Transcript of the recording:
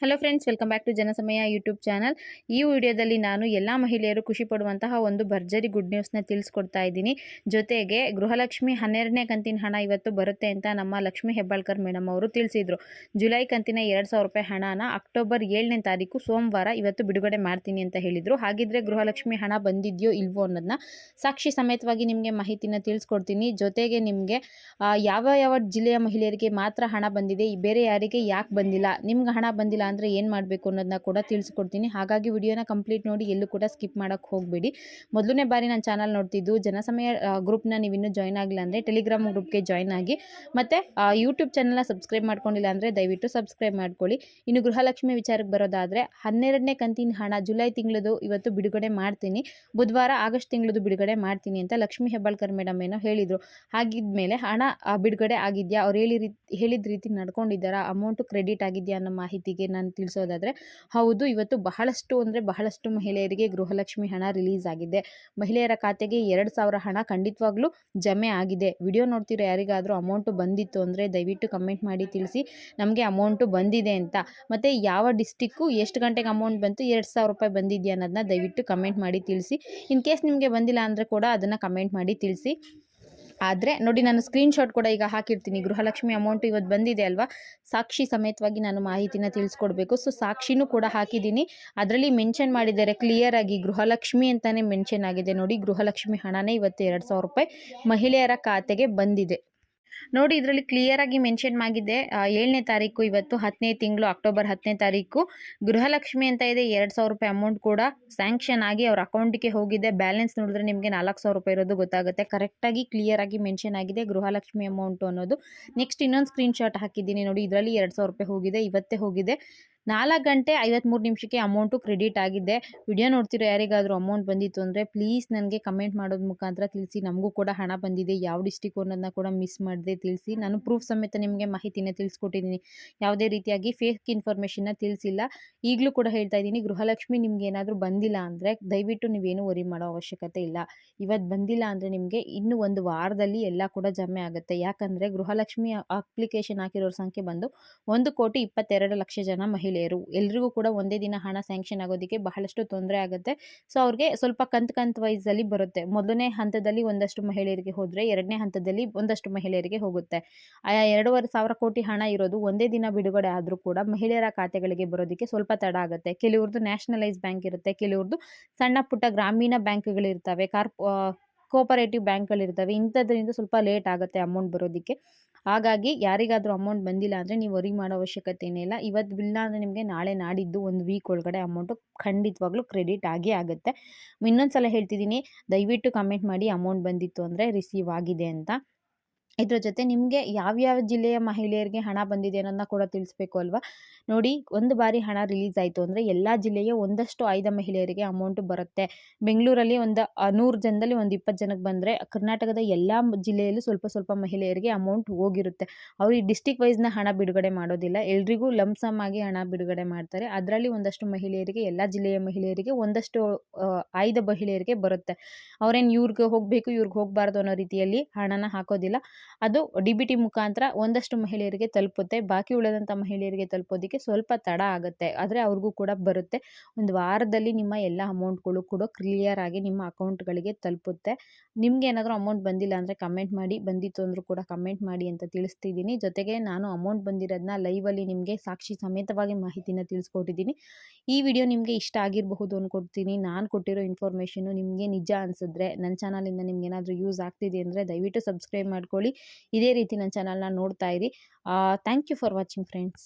Hello friends, welcome back to Janasamaya YouTube channel. ಈ ವಿಡಿಯೋದಲ್ಲಿ ನಾನು ಎಲ್ಲ ಮಹಿಳೆಯರು ಖುಷಿ ಪಡುವಂತಹ ಒಂದು ಭರ್ಜರಿ ಗುಡ್ ನ್ಯೂಸ್ನ ತಿಳಿಸ್ಕೊಡ್ತಾ ಇದ್ದೀನಿ. ಜೊತೆಗೆ ಗೃಹಲಕ್ಷ್ಮಿ 12ನೇ ಕಂತಿನ ಹಣ ಇವತ್ತು ಬರುತ್ತೆ ಅಂತ ನಮ್ಮ ಲಕ್ಷ್ಮಿ ಹೆಬ್ಬಾಳ್ಕರ್ ಮೇಡಮ್ ಅವರು ತಿಳಿಸಿದ್ರು. ಜುಲೈ ಕಂತಿನ 2,000 ರೂಪಾಯಿ ಹಣನ ಅಕ್ಟೋಬರ್ 7ನೇ ತಾರೀಕು ಸೋಮವಾರ ಇವತ್ತು ಬಿಡುಗಡೆ ಮಾಡ್ತೀನಿ ಅಂತ ಹೇಳಿದರು. ಹಾಗಿದ್ರೆ ಗೃಹಲಕ್ಷ್ಮಿ ಹಣ ಬಂದಿದೆಯೋ ಇಲ್ವೋ ಅನ್ನೋದನ್ನ ಸಾಕ್ಷಿ ಸಮೇತವಾಗಿ ನಿಮಗೆ ಮಾಹಿತಿನ ತಿಳಿಸ್ಕೊಡ್ತೀನಿ. ಜೊತೆಗೆ ನಿಮಗೆ ಯಾವ ಜಿಲ್ಲೆಯ ಮಹಿಳೆಯರಿಗೆ ಮಾತ್ರ ಹಣ ಬಂದಿದೆ, ಬೇರೆ ಯಾರಿಗೆ ಯಾಕೆ ಬಂದಿಲ್ಲ, ನಿಮ್ಗೆ ಹಣ ಬಂದಿಲ್ಲ ಅಂದರೆ ಏನು ಮಾಡಬೇಕು ಅನ್ನೋದನ್ನ ಕೂಡ ತಿಳಿಸ್ಕೊಡ್ತೀನಿ. ಹಾಗಾಗಿ ವಿಡಿಯೋನ ಕಂಪ್ಲೀಟ್ ನೋಡಿ, ಎಲ್ಲೂ ಕೂಡ ಸ್ಕಿಪ್ ಮಾಡೋಕ್ಕೆ ಹೋಗಬೇಡಿ. ಮೊದಲನೇ ಬಾರಿ ನನ್ನ ಚಾನಲ್ ನೋಡ್ತಿದ್ದು ಜನಸಮಯ ಗ್ರೂಪ್ನ ನೀವು ಇನ್ನೂ ಜಾಯ್ನ್ ಆಗಿಲ್ಲ ಅಂದರೆ ಟೆಲಿಗ್ರಾಮ್ ಗ್ರೂಪ್ಗೆ ಜಾಯ್ನ್ ಆಗಿ, ಮತ್ತು ಯೂಟ್ಯೂಬ್ ಚಾನಲ್ನ ಸಬ್ಸ್ಕ್ರೈಬ್ ಮಾಡ್ಕೊಂಡಿಲ್ಲ ಅಂದರೆ ದಯವಿಟ್ಟು ಸಬ್ಸ್ಕ್ರೈಬ್ ಮಾಡ್ಕೊಳ್ಳಿ. ಇನ್ನು ಗೃಹಲಕ್ಷ್ಮಿ ವಿಚಾರಕ್ಕೆ ಬರೋದಾದರೆ 12ನೇ ಕಂತಿನ ಹಣ ಜುಲೈ ತಿಂಗಳದು ಇವತ್ತು ಬಿಡುಗಡೆ ಮಾಡ್ತೀನಿ, ಬುಧವಾರ ಆಗಸ್ಟ್ ತಿಂಗಳದು ಬಿಡುಗಡೆ ಮಾಡ್ತೀನಿ ಅಂತ ಲಕ್ಷ್ಮಿ ಹೆಬ್ಬಾಳ್ಕರ್ ಮೇಡಮ್ ಏನೋ ಹೇಳಿದರು. ಹಾಗಿದ್ಮೇಲೆ ಹಣ ಬಿಡುಗಡೆ ಆಗಿದೆಯಾ, ಅವ್ರು ಹೇಳಿದ ರೀತಿ ನಡ್ಕೊಂಡಿದ್ದಾರಾ, ಅಮೌಂಟು ಕ್ರೆಡಿಟ್ ಆಗಿದೆಯಾ ಅನ್ನೋ ಮಾಹಿತಿಗೆ ನಾನು ತಿಳಿಸೋದಾದರೆ, ಹೌದು, ಇವತ್ತು ಬಹಳಷ್ಟು ಮಹಿಳೆಯರಿಗೆ ಗೃಹಲಕ್ಷ್ಮಿ ಹಣ ರಿಲೀಸ್ ಆಗಿದೆ. ಮಹಿಳೆಯರ ಖಾತೆಗೆ 2,000 ಹಣ ಖಂಡಿತವಾಗ್ಲೂ ಜಮೆ ಆಗಿದೆ. ವಿಡಿಯೋ ನೋಡ್ತಿರೋ ಯಾರಿಗಾದರೂ ಅಮೌಂಟು ಬಂದಿತ್ತು ಅಂದರೆ ದಯವಿಟ್ಟು ಕಮೆಂಟ್ ಮಾಡಿ ತಿಳಿಸಿ ನಮಗೆ ಅಮೌಂಟು ಬಂದಿದೆ ಅಂತ. ಮತ್ತು ಯಾವ ಡಿಸ್ಟಿಕ್ಕು, ಎಷ್ಟು ಗಂಟೆಗೆ ಅಮೌಂಟ್ ಬಂತು, 2,000 ರೂಪಾಯಿ ಬಂದಿದೆಯಾ ಅನ್ನೋದನ್ನ ದಯವಿಟ್ಟು ಕಮೆಂಟ್ ಮಾಡಿ ತಿಳಿಸಿ. ಇನ್ ಕೇಸ್ ನಿಮಗೆ ಬಂದಿಲ್ಲ ಅಂದರೆ ಕೂಡ ಅದನ್ನು ಕಮೆಂಟ್ ಮಾಡಿ ತಿಳಿಸಿ. ಆದರೆ ನೋಡಿ, ನಾನು ಸ್ಕ್ರೀನ್ಶಾಟ್ ಕೂಡ ಈಗ ಹಾಕಿರ್ತೀನಿ. ಗೃಹಲಕ್ಷ್ಮಿ ಅಮೌಂಟು ಇವತ್ತು ಬಂದಿದೆ ಅಲ್ವಾ, ಸಾಕ್ಷಿ ಸಮೇತವಾಗಿ ನಾನು ಮಾಹಿತಿನ ತಿಳಿಸ್ಕೊಡ್ಬೇಕು. ಸೊ ಸಾಕ್ಷಿನೂ ಕೂಡ ಹಾಕಿದ್ದೀನಿ, ಅದರಲ್ಲಿ ಮೆನ್ಷನ್ ಮಾಡಿದ್ದಾರೆ ಕ್ಲಿಯರ್ ಆಗಿ, ಗೃಹಲಕ್ಷ್ಮಿ ಅಂತಲೇ ಮೆನ್ಷನ್ ಆಗಿದೆ ನೋಡಿ. ಗೃಹಲಕ್ಷ್ಮಿ ಹಣನೇ ಇವತ್ತು 2,000 ರೂಪಾಯಿ ಮಹಿಳೆಯರ ಖಾತೆಗೆ ಬಂದಿದೆ ನೋಡಿ. ಇದರಲ್ಲಿ ಕ್ಲಿಯರ್ ಆಗಿ ಮೆನ್ಷನ್ ಆಗಿದೆ 7ನೇ ತಾರೀಕು, ಇವತ್ತು 10ನೇ ತಿಂಗಳು ಅಕ್ಟೋಬರ್ 10ನೇ ತಾರೀಕು ಗೃಹಲಕ್ಷ್ಮಿ ಅಂತ ಇದೆ. 2,000 ರೂಪಾಯಿ ಅಮೌಂಟ್ ಕೂಡ ಸ್ಯಾಂಕ್ಷನ್ ಆಗಿ ಅವ್ರ ಅಕೌಂಟಿಗೆ ಹೋಗಿದೆ. ಬ್ಯಾಲೆನ್ಸ್ ನೋಡಿದ್ರೆ ನಿಮಗೆ 4,000 ರೂಪಾಯಿ ಇರೋದು ಗೊತ್ತಾಗುತ್ತೆ. ಕರೆಕ್ಟಾಗಿ ಕ್ಲಿಯರ್ ಆಗಿ ಮೆನ್ಷನ್ ಆಗಿದೆ ಗೃಹಲಕ್ಷ್ಮಿ ಅಮೌಂಟು ಅನ್ನೋದು. ನೆಕ್ಸ್ಟ್ ಇನ್ನೊಂದು ಸ್ಕ್ರೀನ್ಶಾಟ್ ಹಾಕಿದ್ದೀನಿ ನೋಡಿ, ಇದರಲ್ಲಿ 2,000 ರೂಪಾಯಿ ಹೋಗಿದೆ, ಇವತ್ತೇ ಹೋಗಿದೆ. 4 ಗಂಟೆ 53 ನಿಮಿಷಕ್ಕೆ ಅಮೌಂಟು ಕ್ರೆಡಿಟ್ ಆಗಿದೆ. ವಿಡಿಯೋ ನೋಡ್ತಿರೋ ಯಾರಿಗಾದರೂ ಅಮೌಂಟ್ ಬಂದಿತ್ತು ಅಂದರೆ ಪ್ಲೀಸ್ ನನಗೆ ಕಮೆಂಟ್ ಮಾಡೋದು ಮುಖಾಂತರ ತಿಳಿಸಿ. ನಮಗೂ ಕೂಡ ಹಣ ಬಂದಿದೆ, ಯಾವ ಡಿಸ್ಟಿಕ್ ಅನ್ನೋದನ್ನ ಕೂಡ ಮಿಸ್ ಮಾಡದೆ ತಿಳಿಸಿ. ನಾನು ಪ್ರೂಫ್ ಸಮೇತ ನಿಮಗೆ ಮಾಹಿತಿನ ತಿಳಿಸ್ಕೊಟ್ಟಿದ್ದೀನಿ, ಯಾವುದೇ ರೀತಿಯಾಗಿ ಫೇಕ್ ಇನ್ಫಾರ್ಮೇಷನ್ನ ತಿಳಿಸಿಲ್ಲ. ಈಗಲೂ ಕೂಡ ಹೇಳ್ತಾ ಇದ್ದೀನಿ, ಗೃಹಲಕ್ಷ್ಮಿ ನಿಮ್ಗೆ ಏನಾದರೂ ಬಂದಿಲ್ಲ ಅಂದರೆ ದಯವಿಟ್ಟು ನೀವೇನು ವರಿ ಮಾಡೋ ಅವಶ್ಯಕತೆ ಇಲ್ಲ. ಇವತ್ತು ಬಂದಿಲ್ಲ ಅಂದರೆ ನಿಮಗೆ ಇನ್ನು ಒಂದು ವಾರದಲ್ಲಿ ಎಲ್ಲ ಕೂಡ ಜಮೆ ಆಗುತ್ತೆ. ಯಾಕಂದರೆ ಗೃಹಲಕ್ಷ್ಮಿ ಅಪ್ಲಿಕೇಶನ್ ಹಾಕಿರೋರ ಸಂಖ್ಯೆ ಬಂದು 1,22,00,000 ಜನ ಮಹಿಳೆಯರು. ಎಲ್ರಿಗೂ ಕೂಡ ಒಂದೇ ದಿನ ಹಣ ಸ್ಯಾಂಕ್ಷನ್ ಆಗೋದಕ್ಕೆ ಬಹಳಷ್ಟು ತೊಂದರೆ ಆಗುತ್ತೆ. ಸೊ ಅವ್ರಿಗೆ ಸ್ವಲ್ಪ ಕಂತು ವೈಸಲ್ಲಿ ಬರುತ್ತೆ. ಮೊದಲನೇ ಹಂತದಲ್ಲಿ ಒಂದಷ್ಟು ಮಹಿಳೆಯರಿಗೆ ಹೋದರೆ, ಎರಡನೇ ಹಂತದಲ್ಲಿ ಒಂದಷ್ಟು ಮಹಿಳೆಯರಿಗೆ ಹೋಗುತ್ತೆ. 2,500 ಕೋಟಿ ಹಣ ಇರೋದು ಒಂದೇ ದಿನ ಬಿಡುಗಡೆ ಆದರೂ ಕೂಡ ಮಹಿಳೆಯರ ಖಾತೆಗಳಿಗೆ ಬರೋದಕ್ಕೆ ಸ್ವಲ್ಪ ತಡ ಆಗುತ್ತೆ. ಕೆಲವ್ರದ್ದು ನ್ಯಾಷನಲೈಸ್ ಬ್ಯಾಂಕ್ ಇರುತ್ತೆ, ಕೆಲವ್ರದ್ದು ಸಣ್ಣ ಪುಟ್ಟ ಗ್ರಾಮೀಣ ಬ್ಯಾಂಕ್ಗಳಿರ್ತವೆ, ಕೋಪರೇಟಿವ್ ಬ್ಯಾಂಕ್ಗಳಿರ್ತವೆ. ಇಂಥದ್ರಿಂದ ಸ್ವಲ್ಪ ಲೇಟ್ ಆಗುತ್ತೆ ಅಮೌಂಟ್ ಬರೋದಕ್ಕೆ. ಹಾಗಾಗಿ ಯಾರಿಗಾದರೂ ಅಮೌಂಟ್ ಬಂದಿಲ್ಲ ಅಂದರೆ ನೀವು ವರಿ ಮಾಡೋ ಅವಶ್ಯಕತೆ ಏನಿಲ್ಲ. ಇವತ್ತು ಬಿಲ್ಲ ಅಂದರೆ ನಿಮಗೆ ನಾಳೆ ನಾಡಿದ್ದು ಒಂದು ವೀಕ್ ಒಳಗಡೆ ಅಮೌಂಟು ಖಂಡಿತವಾಗ್ಲೂ ಕ್ರೆಡಿಟ್ ಆಗೇ ಆಗುತ್ತೆ. ಇನ್ನೊಂದು ಸಲ ಹೇಳ್ತಿದ್ದೀನಿ, ದಯವಿಟ್ಟು ಕಮೆಂಟ್ ಮಾಡಿ ಅಮೌಂಟ್ ಬಂದಿತ್ತು ಅಂದರೆ ರಿಸೀವ್ ಆಗಿದೆ ಅಂತ. ಇದ್ರ ಜೊತೆ ನಿಮಗೆ ಯಾವ್ಯಾವ ಜಿಲ್ಲೆಯ ಮಹಿಳೆಯರಿಗೆ ಹಣ ಬಂದಿದೆ ಅನ್ನೋದನ್ನ ಕೂಡ ತಿಳಿಸ್ಬೇಕು ಅಲ್ವಾ. ನೋಡಿ, ಒಂದು ಬಾರಿ ಹಣ ರಿಲೀಸ್ ಆಯಿತು ಅಂದರೆ ಎಲ್ಲ ಜಿಲ್ಲೆಯ ಒಂದಷ್ಟು ಆಯ್ದ ಮಹಿಳೆಯರಿಗೆ ಅಮೌಂಟು ಬರುತ್ತೆ. ಬೆಂಗಳೂರಲ್ಲಿ ಒಂದು 100 ಜನದಲ್ಲಿ ಒಂದು 20 ಜನಕ್ಕೆ ಬಂದರೆ, ಕರ್ನಾಟಕದ ಎಲ್ಲ ಜಿಲ್ಲೆಯಲ್ಲೂ ಸ್ವಲ್ಪ ಸ್ವಲ್ಪ ಮಹಿಳೆಯರಿಗೆ ಅಮೌಂಟ್ ಹೋಗಿರುತ್ತೆ. ಅವರು ಈ ಡಿಸ್ಟಿಕ್ ವೈಸ್ನ ಹಣ ಬಿಡುಗಡೆ ಮಾಡೋದಿಲ್ಲ, ಎಲ್ರಿಗೂ ಲಂಸಮ್ ಆಗಿ ಹಣ ಬಿಡುಗಡೆ ಮಾಡ್ತಾರೆ. ಅದರಲ್ಲಿ ಒಂದಷ್ಟು ಮಹಿಳೆಯರಿಗೆ, ಎಲ್ಲ ಜಿಲ್ಲೆಯ ಮಹಿಳೆಯರಿಗೆ, ಒಂದಷ್ಟು ಆಯ್ದ ಮಹಿಳೆಯರಿಗೆ ಬರುತ್ತೆ. ಅವರೇನು ಇವ್ರಿಗೆ ಹೋಗಬೇಕು ಇವ್ರಿಗೆ ಹೋಗಬಾರ್ದು ಅನ್ನೋ ರೀತಿಯಲ್ಲಿ ಹಣನ ಹಾಕೋದಿಲ್ಲ. ಅದು DBT ಮುಖಾಂತರ ಒಂದಷ್ಟು ಮಹಿಳೆಯರಿಗೆ ತಲುಪುತ್ತೆ. ಬಾಕಿ ಉಳಿದಂಥ ಮಹಿಳೆಯರಿಗೆ ತಲುಪೋದಕ್ಕೆ ಸ್ವಲ್ಪ ತಡ ಆಗುತ್ತೆ, ಆದರೆ ಅವ್ರಿಗೂ ಕೂಡ ಬರುತ್ತೆ. ಒಂದು ವಾರದಲ್ಲಿ ನಿಮ್ಮ ಎಲ್ಲ ಅಮೌಂಟ್ಗಳು ಕೂಡ ಕ್ಲಿಯರ್ ಆಗಿ ನಿಮ್ಮ ಅಕೌಂಟ್ಗಳಿಗೆ ತಲುಪುತ್ತೆ. ನಿಮ್ಗೆ ಏನಾದರೂ ಅಮೌಂಟ್ ಬಂದಿಲ್ಲ ಅಂದರೆ ಕಮೆಂಟ್ ಮಾಡಿ, ಬಂದಿತ್ತು ಅಂದರೂ ಕೂಡ ಕಮೆಂಟ್ ಮಾಡಿ ಅಂತ ತಿಳಿಸ್ತಿದ್ದೀನಿ. ಜೊತೆಗೆ ನಾನು ಅಮೌಂಟ್ ಬಂದಿರೋದನ್ನ ಲೈವಲ್ಲಿ ನಿಮಗೆ ಸಾಕ್ಷಿ ಸಮೇತವಾಗಿ ಮಾಹಿತಿನ ತಿಳಿಸ್ಕೊಟ್ಟಿದ್ದೀನಿ. ಈ ವಿಡಿಯೋ ನಿಮಗೆ ಇಷ್ಟ ಆಗಿರಬಹುದು ಅಂದ್ಕೊಡ್ತೀನಿ. ನಾನು ಕೊಟ್ಟಿರೋ ಇನ್ಫಾರ್ಮೇಷನು ನಿಮಗೆ ನಿಜ ಅನಿಸಿದ್ರೆ, ನನ್ನ ಚಾನಲಿಂದ ನಿಮ್ಗೆ ಏನಾದರೂ ಯೂಸ್ ಆಗ್ತಿದೆ ಅಂದರೆ ದಯವಿಟ್ಟು ಸಬ್ಸ್ಕ್ರೈಬ್ ಮಾಡ್ಕೊಳ್ಳಿ. ಇದೇ ರೀತಿ ನನ್ನ ಚಾನಲ್ನ ನೋಡ್ತಾ ಇರಿ. Thank you for watching friends.